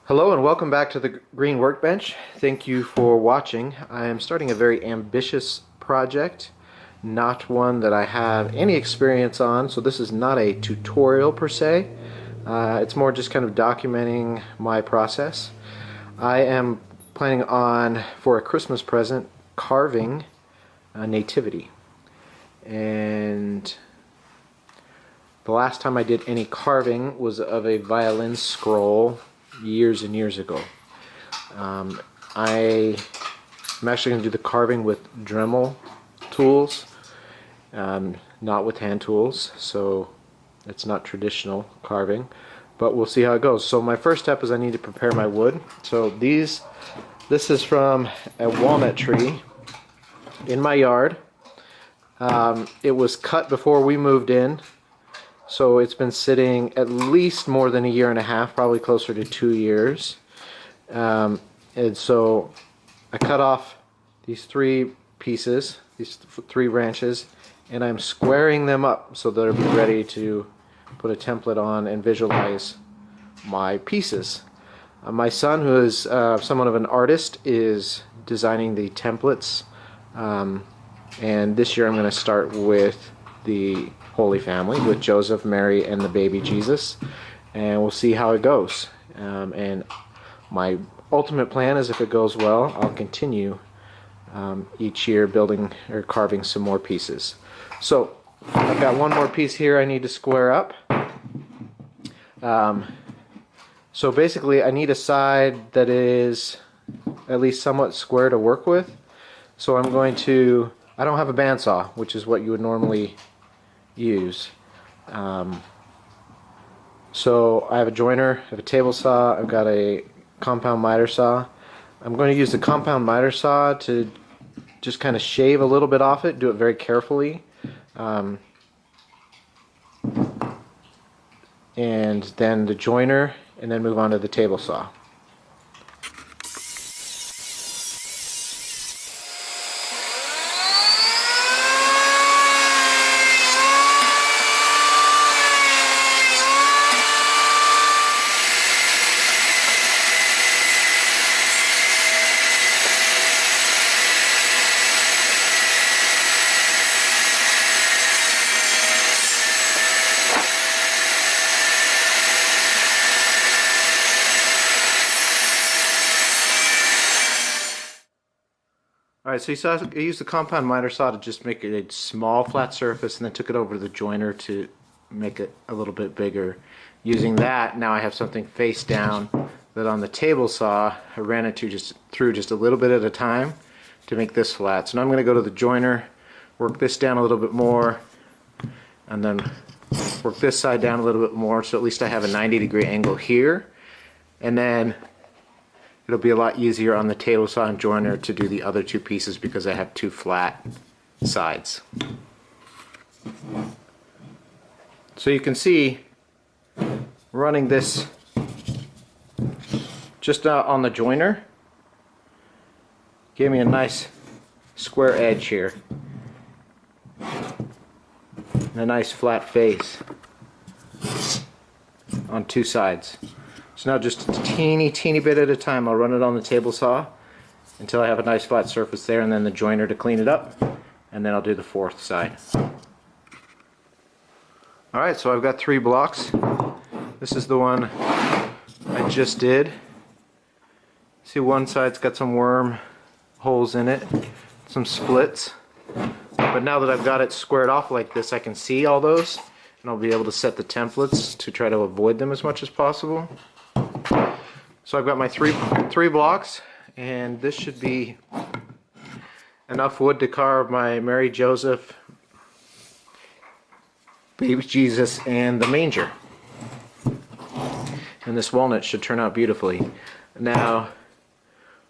Hello and welcome back to the Green Workbench. Thank you for watching. I am starting a very ambitious project, not one that I have any experience on, so this is not a tutorial per se. It's more just kind of documenting my process. I am planning on, for a Christmas present, carving a nativity. And the last time I did any carving was of a violin scroll years and years ago. I'm actually going to do the carving with Dremel tools, not with hand tools, so it's not traditional carving, but we'll see how it goes. So my first step is I need to prepare my wood. So this is from a walnut tree in my yard. It was cut before we moved in, so it's been sitting at least more than a year and a half, probably closer to 2 years. And so I cut off these three pieces, these three branches, and I'm squaring them up so they'll be ready to put a template on and visualize my pieces. My son, who is somewhat of an artist, is designing the templates, and this year I'm going to start with the Holy Family, with Joseph, Mary, and the baby Jesus, and we'll see how it goes. And my ultimate plan is, if it goes well, I'll continue each year building or carving some more pieces. So I've got one more piece here I need to square up. So basically I need a side that is at least somewhat square to work with. So I'm going to, I don't have a bandsaw, which is what you would normally use. So I have a joiner, I have a table saw, I've got a compound miter saw. I'm going to use the compound miter saw to just kind of shave a little bit off it, do it very carefully. And then the joiner, and then move on to the table saw. Alright, so you saw I used the compound miter saw to just make it a small flat surface, and then took it over to the joiner to make it a little bit bigger. Using that, now I have something face down that on the table saw I ran it through just a little bit at a time to make this flat. So now I'm going to go to the joiner, work this down a little bit more, and then work this side down a little bit more, so at least I have a 90-degree angle here. And then it'll be a lot easier on the table saw and joiner to do the other two pieces because I have two flat sides. So you can see, running this just on the joiner gave me a nice square edge here and a nice flat face on two sides. So now just a teeny bit at a time I'll run it on the table saw until I have a nice flat surface there, and then the joiner to clean it up, and then I'll do the fourth side. Alright, so I've got 3 blocks. This is the one I just did. See, one side's got some worm holes in it, some splits. But now that I've got it squared off like this, I can see all those, and I'll be able to set the templates to try to avoid them as much as possible. So I've got my three blocks, and this should be enough wood to carve my Mary, Joseph, baby Jesus, and the manger. And this walnut should turn out beautifully. Now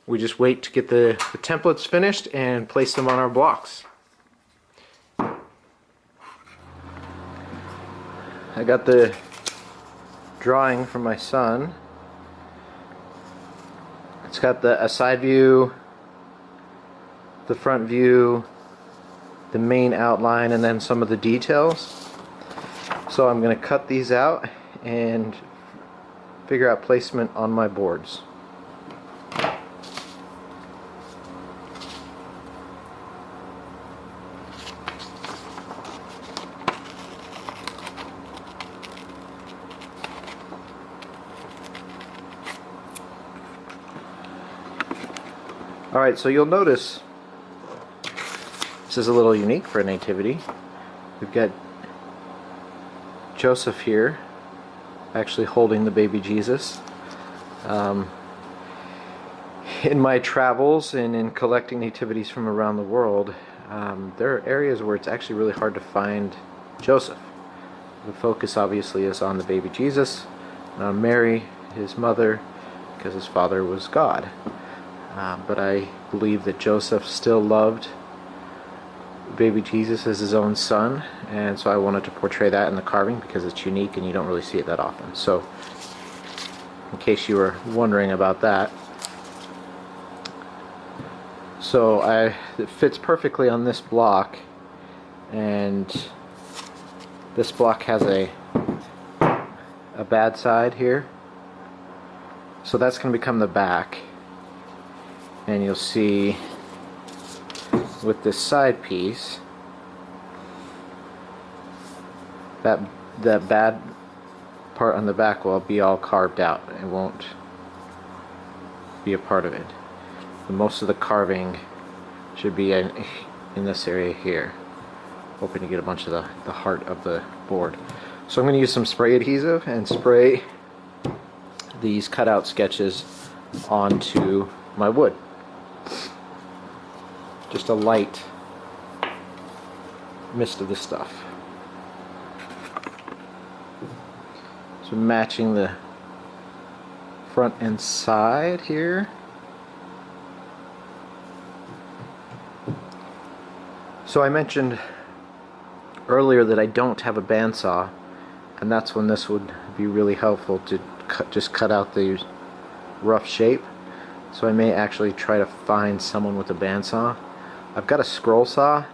we just wait to get the templates finished and place them on our blocks. I got the drawing from my son. It's got a side view, the front view, the main outline, and then some of the details. So I'm going to cut these out and figure out placement on my boards. Alright, so you'll notice this is a little unique for a nativity. We've got Joseph here actually holding the baby Jesus. In my travels and in collecting nativities from around the world, there are areas where it's actually really hard to find Joseph. The focus obviously is on the baby Jesus, Mary, his mother, because his father was God. But I believe that Joseph still loved baby Jesus as his own son, and so I wanted to portray that in the carving because it's unique and you don't really see it that often. So, in case you were wondering about that, so it fits perfectly on this block, and this block has a bad side here, so that's going to become the back. And you'll see with this side piece that bad part on the back will be all carved out. It won't be a part of it. Most of the carving should be in this area here. Hoping to get a bunch of the heart of the board. So I'm going to use some spray adhesive and spray these cutout sketches onto my wood. Just a light mist of this stuff. So matching the front and side here. So I mentioned earlier that I don't have a bandsaw, and that's when this would be really helpful to just cut out the rough shape. So I may actually try to find someone with a bandsaw. I've got a scroll saw,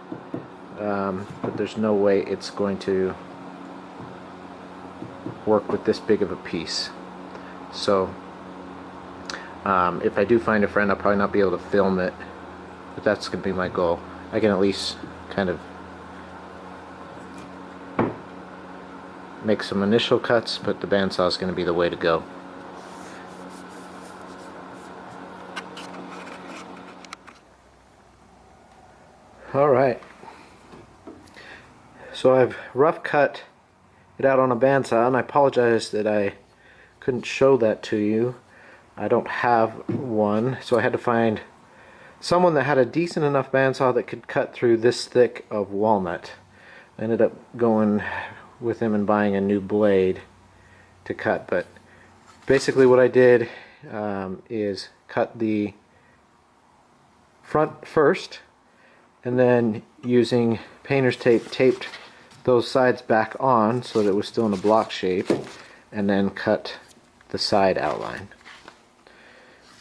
but there's no way it's going to work with this big of a piece. So if I do find a friend, I'll probably not be able to film it, but that's going to be my goal. I can at least kind of make some initial cuts, but the bandsaw is going to be the way to go. Alright, so I've rough cut it out on a bandsaw, and I apologize that I couldn't show that to you. I don't have one, so I had to find someone that had a decent enough bandsaw that could cut through this thick of walnut. I ended up going with him and buying a new blade to cut, but basically what I did is cut the front first, and then using painter's tape taped those sides back on so that it was still in a block shape, and then cut the side outline.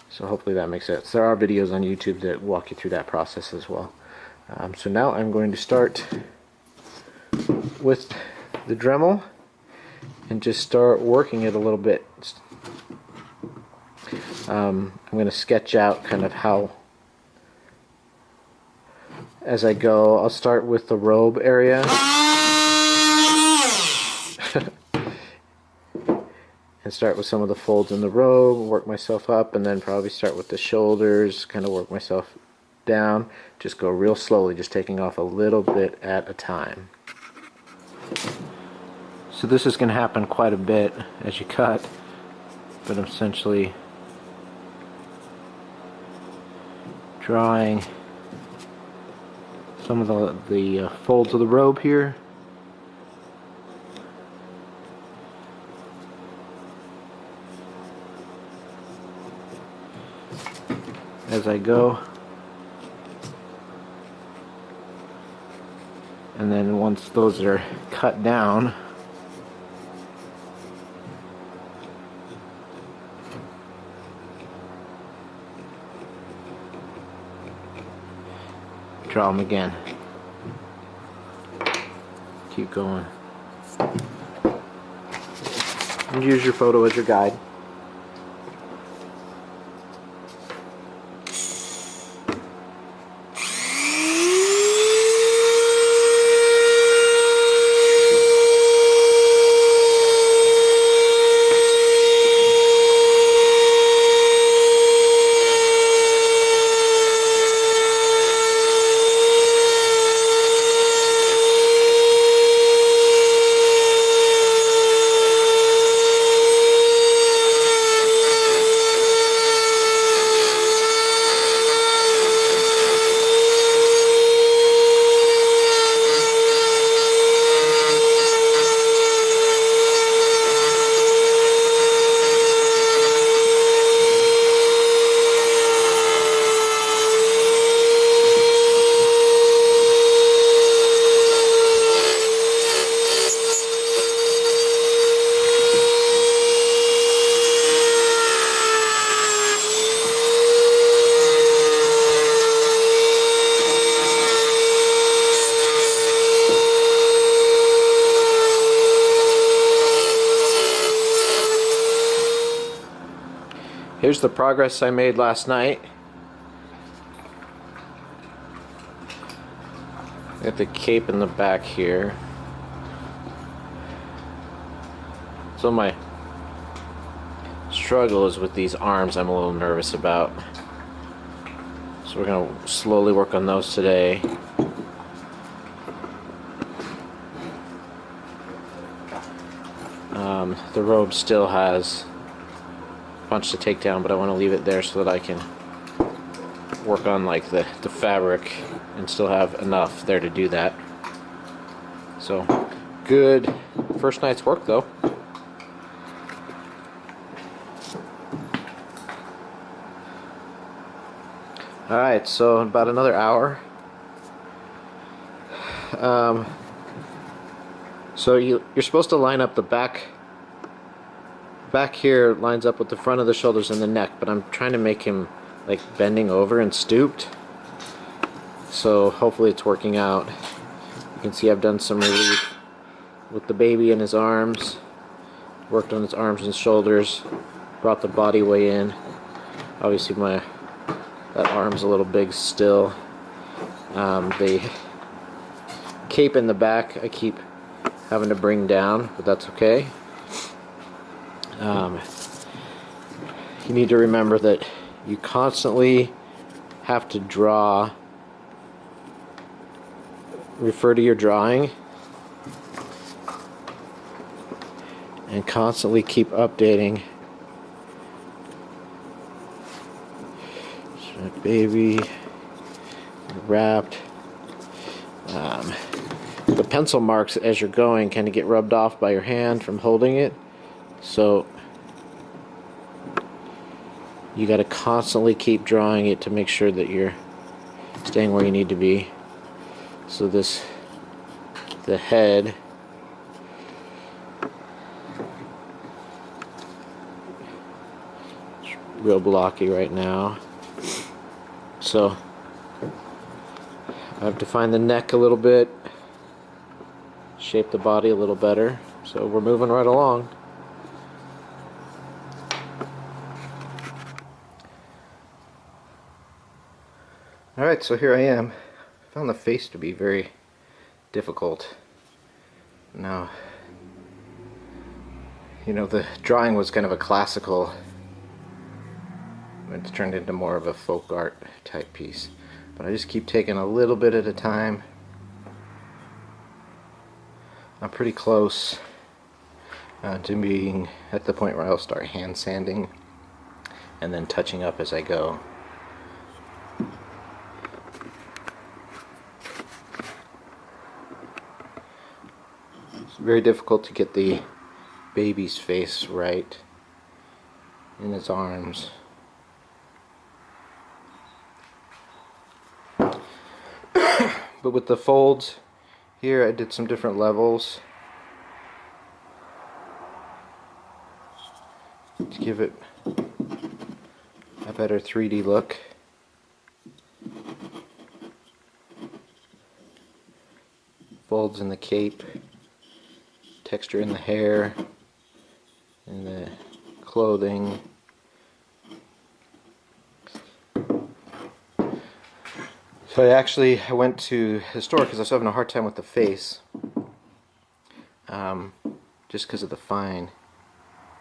So hopefully that makes sense. There are videos on YouTube that walk you through that process as well. So now I'm going to start with the Dremel and just start working it a little bit. I'm going to sketch out kind of how, as I go. I'll start with the robe area and start with some of the folds in the robe, work myself up, and then probably start with the shoulders, kind of work myself down. Just go real slowly, just taking off a little bit at a time. So this is going to happen quite a bit as you cut, but I'm essentially drawing some of the folds of the robe here. As I go, and then once those are cut down, draw them again. Keep going. And use your photo as your guide. Here's the progress I made last night. Got the cape in the back here. So my struggle is with these arms I'm a little nervous about. So we're going to slowly work on those today. The robe still has a bunch to take down, but I want to leave it there so that I can work on like the fabric and still have enough there to do that. So good first night's work though. Alright, so in about another hour. So you're supposed to line up the back here lines up with the front of the shoulders and the neck, but I'm trying to make him like bending over and stooped. So hopefully it's working out. You can see I've done some relief with the baby in his arms, worked on his arms and shoulders, brought the body weight in. Obviously that arm's a little big still. The cape in the back I keep having to bring down, but that's okay. You need to remember that you constantly have to refer to your drawing and constantly keep updating. So baby wrapped. The pencil marks as you're going kind of get rubbed off by your hand from holding it, so you got to constantly keep drawing it to make sure that you're staying where you need to be. So the head is real blocky right now, so I have to find the neck a little bit, shape the body a little better. So we're moving right along. Alright, so here I am. I found the face to be very difficult. Now, you know, the drawing was kind of a classical, it's turned into more of a folk art type piece. But I just keep taking a little bit at a time. I'm pretty close to being at the point where I'll start hand sanding and then touching up as I go. It's very difficult to get the baby's face right in his arms. But with the folds here, I did some different levels to give it a better 3D look. Folds in the cape, texture in the hair, in the clothing. So I went to the store because I was having a hard time with the face, just because of the fine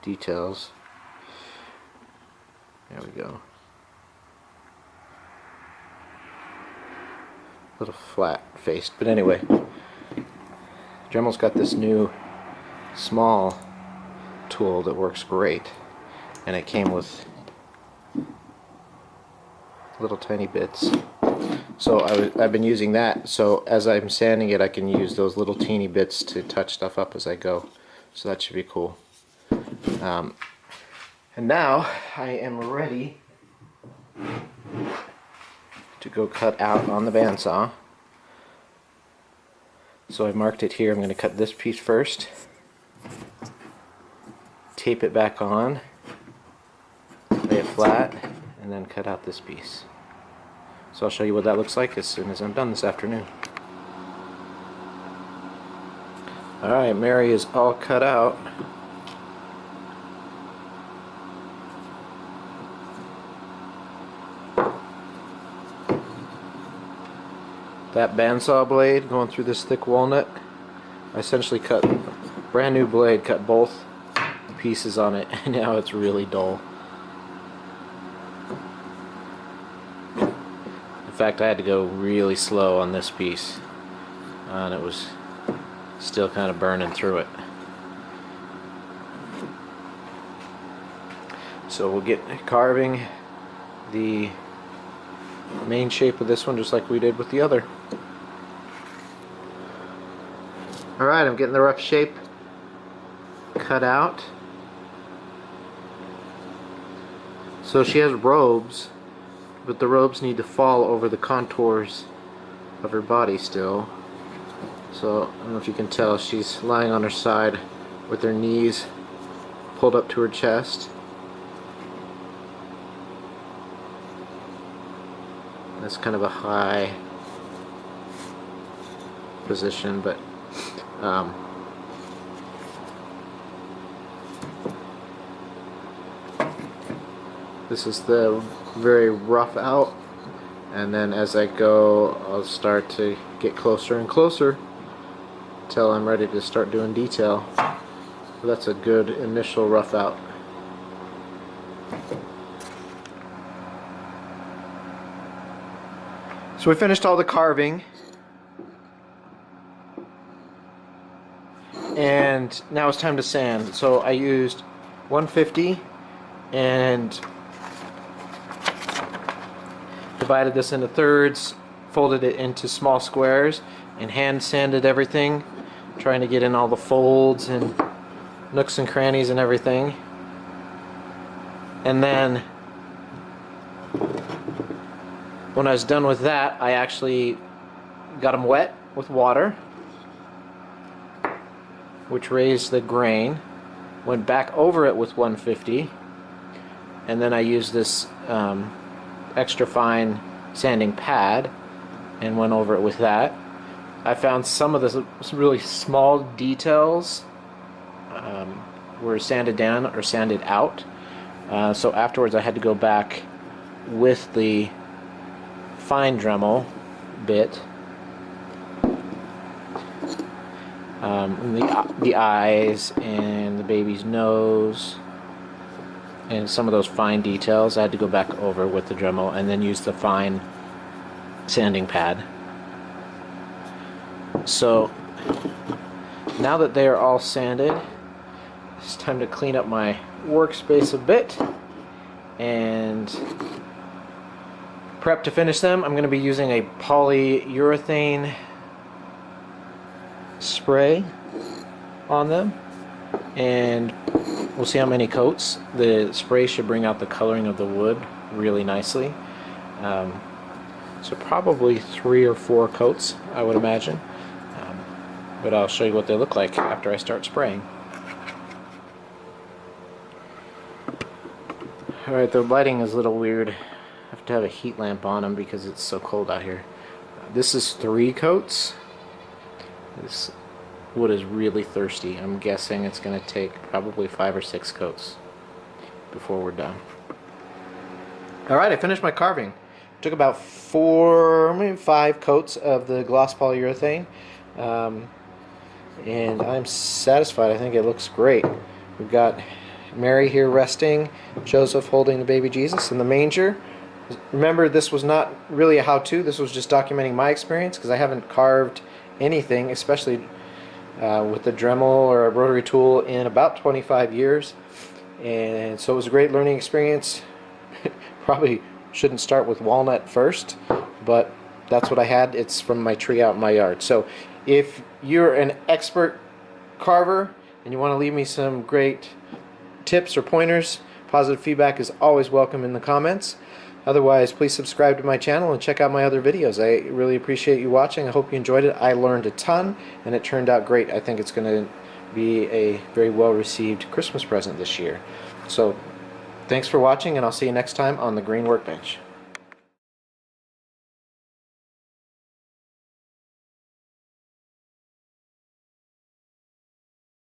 details. There we go. A little flat faced, but anyway, Dremel's got this new small tool that works great, and it came with little tiny bits. So I've been using that, so as I'm sanding it I can use those little teeny bits to touch stuff up as I go. So that should be cool. And now I am ready to go cut out on the bandsaw. So I marked it here. I'm going to cut this piece first, tape it back on, lay it flat, and then cut out this piece. So I'll show you what that looks like as soon as I'm done this afternoon. Alright, Mary is all cut out. that bandsaw blade going through this thick walnut. I essentially cut brand new blade, cut both pieces on it, and now it's really dull. In fact, I had to go really slow on this piece, and it was still kind of burning through it. So we'll get carving the main shape of this one just like we did with the other. Alright, I'm getting the rough shape cut out. So she has robes, but the robes need to fall over the contours of her body still. So I don't know if you can tell, she's lying on her side with her knees pulled up to her chest. That's kind of a high position, but this is the very rough out, and then as I go I'll start to get closer and closer until I'm ready to start doing detail. So that's a good initial rough out. So we finished all the carving, and now it's time to sand. So I used 150 and divided this into thirds, folded it into small squares, and hand sanded everything, trying to get in all the folds and nooks and crannies and everything. And then when I was done with that, I actually got them wet with water, which raised the grain, went back over it with 150, and then I used this extra fine sanding pad and went over it with that. I found some of the really small details were sanded down or sanded out, so afterwards I had to go back with the fine Dremel bit, the eyes and the baby's nose and some of those fine details I had to go back over with the Dremel and then use the fine sanding pad. So now that they are all sanded, it's time to clean up my workspace a bit and prep to finish them. I'm going to be using a polyurethane spray on them, and we'll see how many coats. The spray should bring out the coloring of the wood really nicely. So probably 3 or 4 coats, I would imagine. But I'll show you what they look like after I start spraying. Alright, the lighting is a little weird. I have to have a heat lamp on them because it's so cold out here. This is 3 coats. This wood is really thirsty. I'm guessing it's going to take probably 5 or 6 coats before we're done. Alright, I finished my carving. It took about 4, maybe 5 coats of the gloss polyurethane. And I'm satisfied. I think it looks great. We've got Mary here resting, Joseph holding the baby Jesus in the manger. Remember, this was not really a how-to. This was just documenting my experience because I haven't carved anything, especially with the Dremel or a rotary tool, in about 25 years. And so it was a great learning experience. Probably shouldn't start with walnut first, but that's what I had. It's from my tree out in my yard. So if you're an expert carver and you want to leave me some great tips or pointers, positive feedback is always welcome in the comments. Otherwise, please subscribe to my channel and check out my other videos. I really appreciate you watching. I hope you enjoyed it. I learned a ton and it turned out great. I think it's going to be a very well received Christmas present this year. So thanks for watching, and I'll see you next time on the Green Workbench.